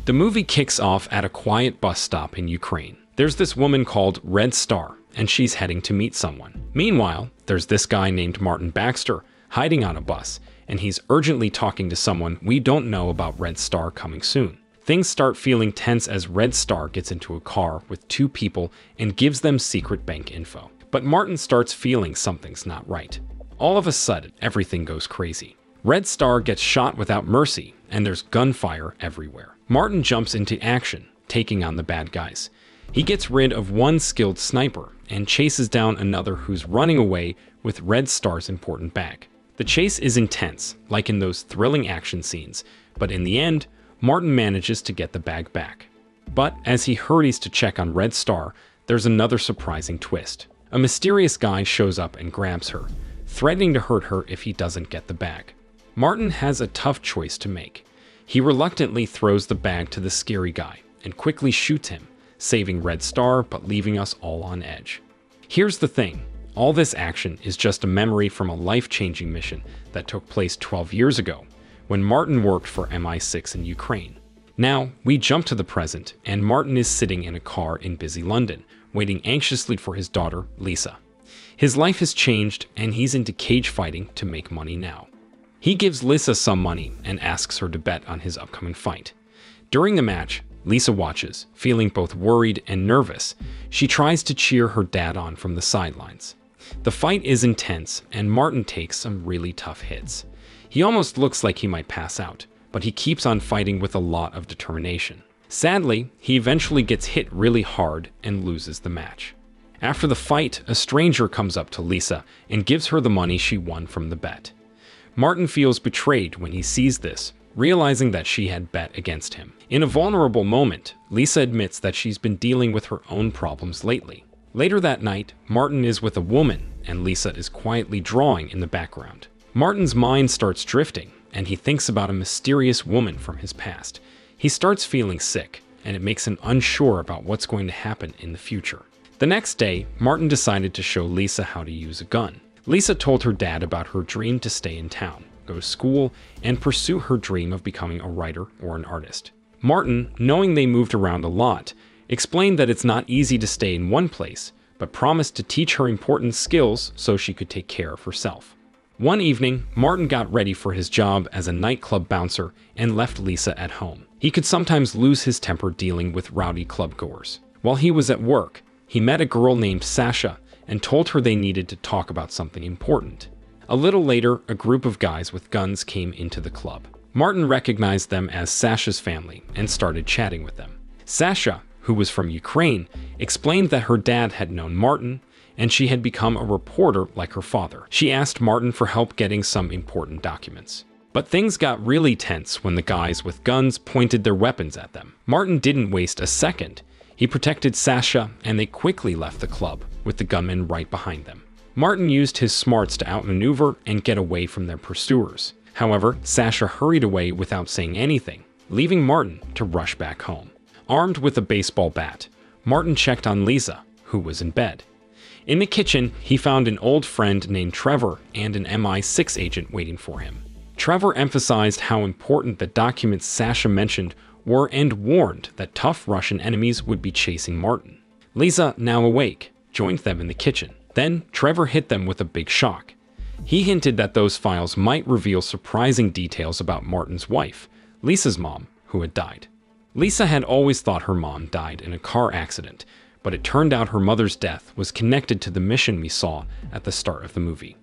The movie kicks off at a quiet bus stop in Ukraine. There's this woman called Red Star, and she's heading to meet someone. Meanwhile, there's this guy named Martin Baxter hiding on a bus, and he's urgently talking to someone we don't know about Red Star coming soon. Things start feeling tense as Red Star gets into a car with two people and gives them secret bank info. But Martin starts feeling something's not right. All of a sudden, everything goes crazy. Red Star gets shot without mercy, and there's gunfire everywhere. Martin jumps into action, taking on the bad guys. He gets rid of one skilled sniper and chases down another who's running away with Red Star's important bag. The chase is intense, like in those thrilling action scenes, but in the end, Martin manages to get the bag back. But as he hurries to check on Red Star, there's another surprising twist. A mysterious guy shows up and grabs her, threatening to hurt her if he doesn't get the bag. Martin has a tough choice to make. He reluctantly throws the bag to the scary guy and quickly shoots him, saving Red Star but leaving us all on edge. Here's the thing. All this action is just a memory from a life-changing mission that took place 12 years ago, when Martin worked for MI6 in Ukraine. Now, we jump to the present, and Martin is sitting in a car in busy London, waiting anxiously for his daughter, Lisa. His life has changed, and he's into cage fighting to make money now. He gives Lisa some money and asks her to bet on his upcoming fight. During the match, Lisa watches, feeling both worried and nervous. She tries to cheer her dad on from the sidelines. The fight is intense, and Martin takes some really tough hits. He almost looks like he might pass out, but he keeps on fighting with a lot of determination. Sadly, he eventually gets hit really hard and loses the match. After the fight, a stranger comes up to Lisa and gives her the money she won from the bet. Martin feels betrayed when he sees this, realizing that she had bet against him. In a vulnerable moment, Lisa admits that she's been dealing with her own problems lately. Later that night, Martin is with a woman, and Lisa is quietly drawing in the background. Martin's mind starts drifting, and he thinks about a mysterious woman from his past. He starts feeling sick, and it makes him unsure about what's going to happen in the future. The next day, Martin decided to show Lisa how to use a gun. Lisa told her dad about her dream to stay in town, go to school, and pursue her dream of becoming a writer or an artist. Martin, knowing they moved around a lot, explained that it's not easy to stay in one place, but promised to teach her important skills so she could take care of herself. One evening, Martin got ready for his job as a nightclub bouncer and left Lisa at home. He could sometimes lose his temper dealing with rowdy clubgoers. While he was at work, he met a girl named Sasha and told her they needed to talk about something important. A little later, a group of guys with guns came into the club. Martin recognized them as Sasha's family and started chatting with them. Sasha, who was from Ukraine, explained that her dad had known Martin, and she had become a reporter like her father. She asked Martin for help getting some important documents. But things got really tense when the guys with guns pointed their weapons at them. Martin didn't waste a second. He protected Sasha, and they quickly left the club, with the gunmen right behind them. Martin used his smarts to outmaneuver and get away from their pursuers. However, Sasha hurried away without saying anything, leaving Martin to rush back home. Armed with a baseball bat, Martin checked on Lisa, who was in bed. In the kitchen, he found an old friend named Trevor and an MI6 agent waiting for him. Trevor emphasized how important the documents Sasha mentioned were and warned that tough Russian enemies would be chasing Martin. Lisa, now awake, joined them in the kitchen. Then Trevor hit them with a big shock. He hinted that those files might reveal surprising details about Martin's wife, Lisa's mom, who had died. Lisa had always thought her mom died in a car accident, but it turned out her mother's death was connected to the mission we saw at the start of the movie.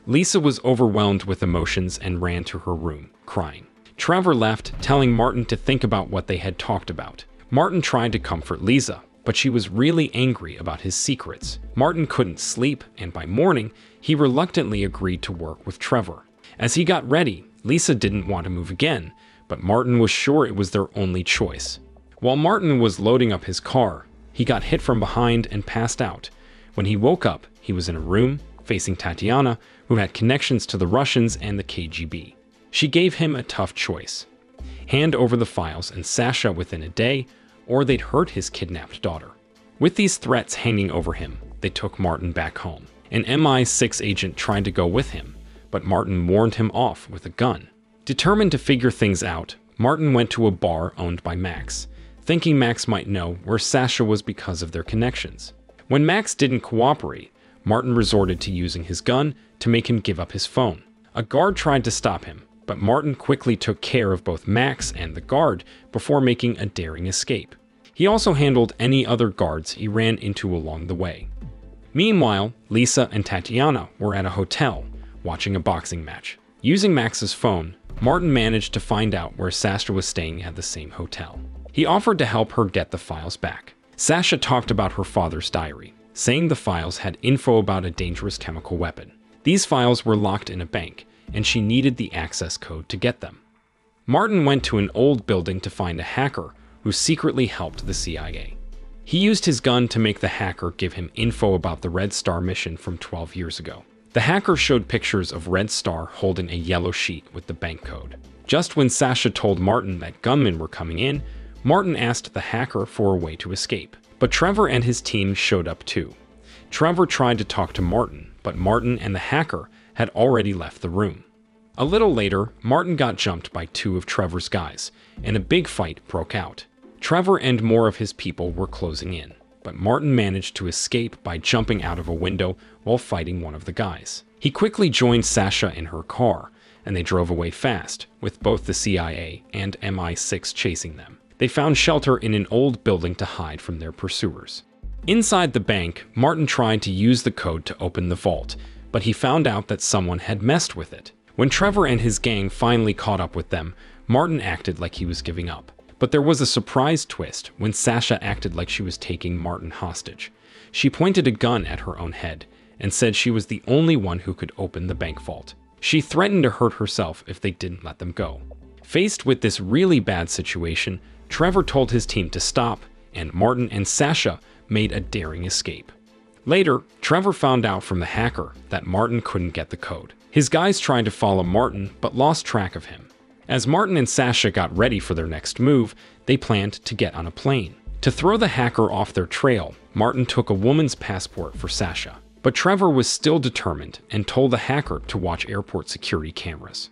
Lisa was overwhelmed with emotions and ran to her room, crying. Trevor left, telling Martin to think about what they had talked about. Martin tried to comfort Lisa, but she was really angry about his secrets. Martin couldn't sleep, and by morning, he reluctantly agreed to work with Trevor. As he got ready, Lisa didn't want to move again, but Martin was sure it was their only choice. While Martin was loading up his car, he got hit from behind and passed out. When he woke up, he was in a room facing Tatiana, who had connections to the Russians and the KGB. She gave him a tough choice: hand over the files and Sasha within a day, or they'd hurt his kidnapped daughter. With these threats hanging over him, they took Martin back home. An MI6 agent tried to go with him, but Martin warned him off with a gun. Determined to figure things out, Martin went to a bar owned by Max, thinking Max might know where Sasha was because of their connections. When Max didn't cooperate, Martin resorted to using his gun to make him give up his phone. A guard tried to stop him, but Martin quickly took care of both Max and the guard before making a daring escape. He also handled any other guards he ran into along the way. Meanwhile, Lisa and Tatiana were at a hotel, watching a boxing match. Using Max's phone, Martin managed to find out where Sasha was staying at the same hotel. He offered to help her get the files back. Sasha talked about her father's diary, saying the files had info about a dangerous chemical weapon. These files were locked in a bank, and she needed the access code to get them. Martin went to an old building to find a hacker who secretly helped the CIA. He used his gun to make the hacker give him info about the Red Star mission from 12 years ago. The hacker showed pictures of Red Star holding a yellow sheet with the bank code. Just when Sasha told Martin that gunmen were coming in, Martin asked the hacker for a way to escape. But Trevor and his team showed up too. Trevor tried to talk to Martin, but Martin and the hacker had already left the room. A little later, Martin got jumped by two of Trevor's guys, and a big fight broke out. Trevor and more of his people were closing in, but Martin managed to escape by jumping out of a window while fighting one of the guys. He quickly joined Sasha in her car, and they drove away fast, with both the CIA and MI6 chasing them. They found shelter in an old building to hide from their pursuers. Inside the bank, Martin tried to use the code to open the vault, but he found out that someone had messed with it. When Trevor and his gang finally caught up with them, Martin acted like he was giving up. But there was a surprise twist when Sasha acted like she was taking Martin hostage. She pointed a gun at her own head and said she was the only one who could open the bank vault. She threatened to hurt herself if they didn't let them go. Faced with this really bad situation, Trevor told his team to stop, and Martin and Sasha made a daring escape. Later, Trevor found out from the hacker that Martin couldn't get the code. His guys tried to follow Martin, but lost track of him. As Martin and Sasha got ready for their next move, they planned to get on a plane. To throw the hacker off their trail, Martin took a woman's passport for Sasha. But Trevor was still determined and told the hacker to watch airport security cameras.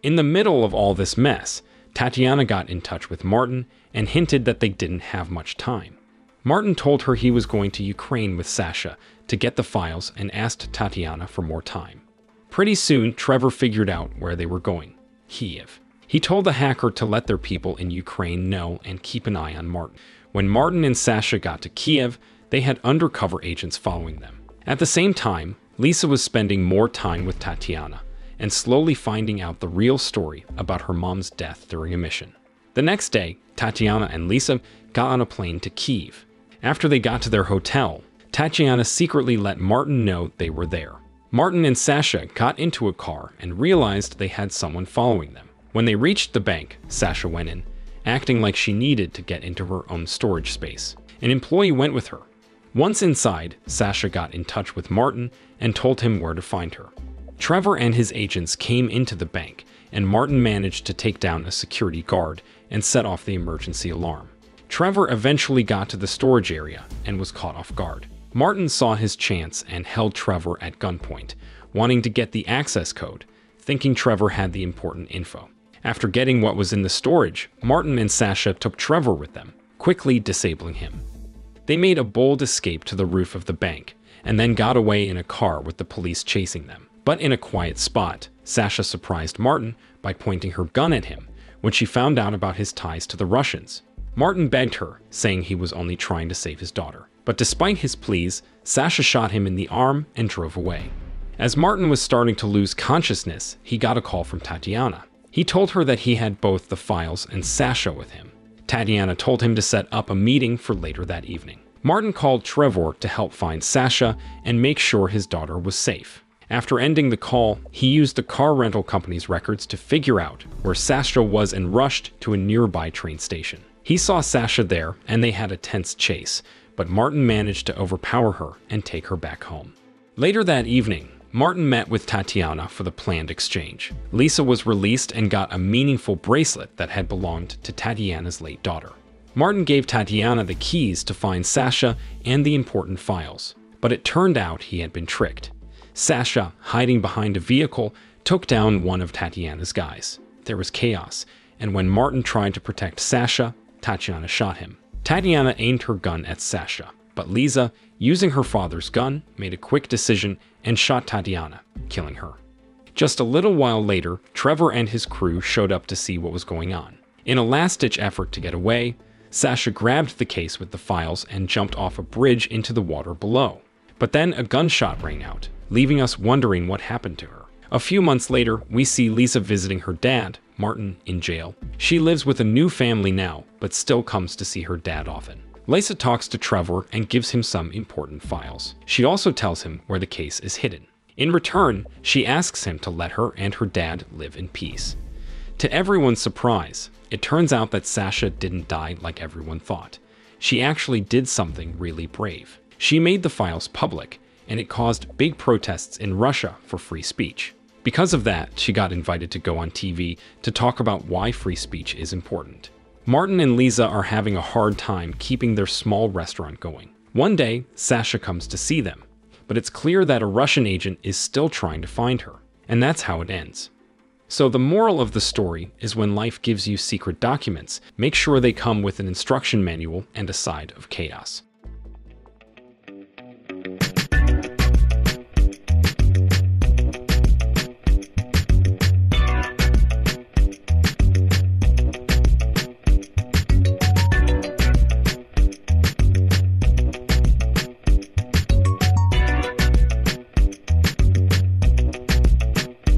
In the middle of all this mess, Tatiana got in touch with Martin and hinted that they didn't have much time. Martin told her he was going to Ukraine with Sasha to get the files and asked Tatiana for more time. Pretty soon, Trevor figured out where they were going: Kiev. He told the hacker to let their people in Ukraine know and keep an eye on Martin. When Martin and Sasha got to Kiev, they had undercover agents following them. At the same time, Lisa was spending more time with Tatiana and slowly finding out the real story about her mom's death during a mission. The next day, Tatiana and Lisa got on a plane to Kiev. After they got to their hotel, Tatiana secretly let Martin know they were there. Martin and Sasha got into a car and realized they had someone following them. When they reached the bank, Sasha went in, acting like she needed to get into her own storage space. An employee went with her. Once inside, Sasha got in touch with Martin and told him where to find her. Trevor and his agents came into the bank, and Martin managed to take down a security guard and set off the emergency alarm. Trevor eventually got to the storage area and was caught off guard. Martin saw his chance and held Trevor at gunpoint, wanting to get the access code, thinking Trevor had the important info. After getting what was in the storage, Martin and Sasha took Trevor with them, quickly disabling him. They made a bold escape to the roof of the bank, and then got away in a car with the police chasing them. But in a quiet spot, Sasha surprised Martin by pointing her gun at him when she found out about his ties to the Russians. Martin begged her, saying he was only trying to save his daughter. But despite his pleas, Sasha shot him in the arm and drove away. As Martin was starting to lose consciousness, he got a call from Tatiana. He told her that he had both the files and Sasha with him. Tatiana told him to set up a meeting for later that evening. Martin called Trevor to help find Sasha and make sure his daughter was safe. After ending the call, he used the car rental company's records to figure out where Sasha was and rushed to a nearby train station. He saw Sasha there, and they had a tense chase, but Martin managed to overpower her and take her back home. Later that evening, Martin met with Tatiana for the planned exchange. Lisa was released and got a meaningful bracelet that had belonged to Tatiana's late daughter. Martin gave Tatiana the keys to find Sasha and the important files, but it turned out he had been tricked. Sasha, hiding behind a vehicle, took down one of Tatiana's guys. There was chaos, and when Martin tried to protect Sasha, Tatiana shot him. Tatiana aimed her gun at Sasha, but Lisa, using her father's gun, made a quick decision and shot Tatiana, killing her. Just a little while later, Trevor and his crew showed up to see what was going on. In a last-ditch effort to get away, Sasha grabbed the case with the files and jumped off a bridge into the water below. But then a gunshot rang out, leaving us wondering what happened to her. A few months later, we see Lisa visiting her dad, Martin, in jail. She lives with a new family now, but still comes to see her dad often. Lisa talks to Trevor and gives him some important files. She also tells him where the case is hidden. In return, she asks him to let her and her dad live in peace. To everyone's surprise, it turns out that Sasha didn't die like everyone thought. She actually did something really brave. She made the files public, and it caused big protests in Russia for free speech. Because of that, she got invited to go on TV to talk about why free speech is important. Martin and Lisa are having a hard time keeping their small restaurant going. One day, Sasha comes to see them, but it's clear that a Russian agent is still trying to find her, and that's how it ends. So the moral of the story is when life gives you secret documents, make sure they come with an instruction manual and a side of chaos.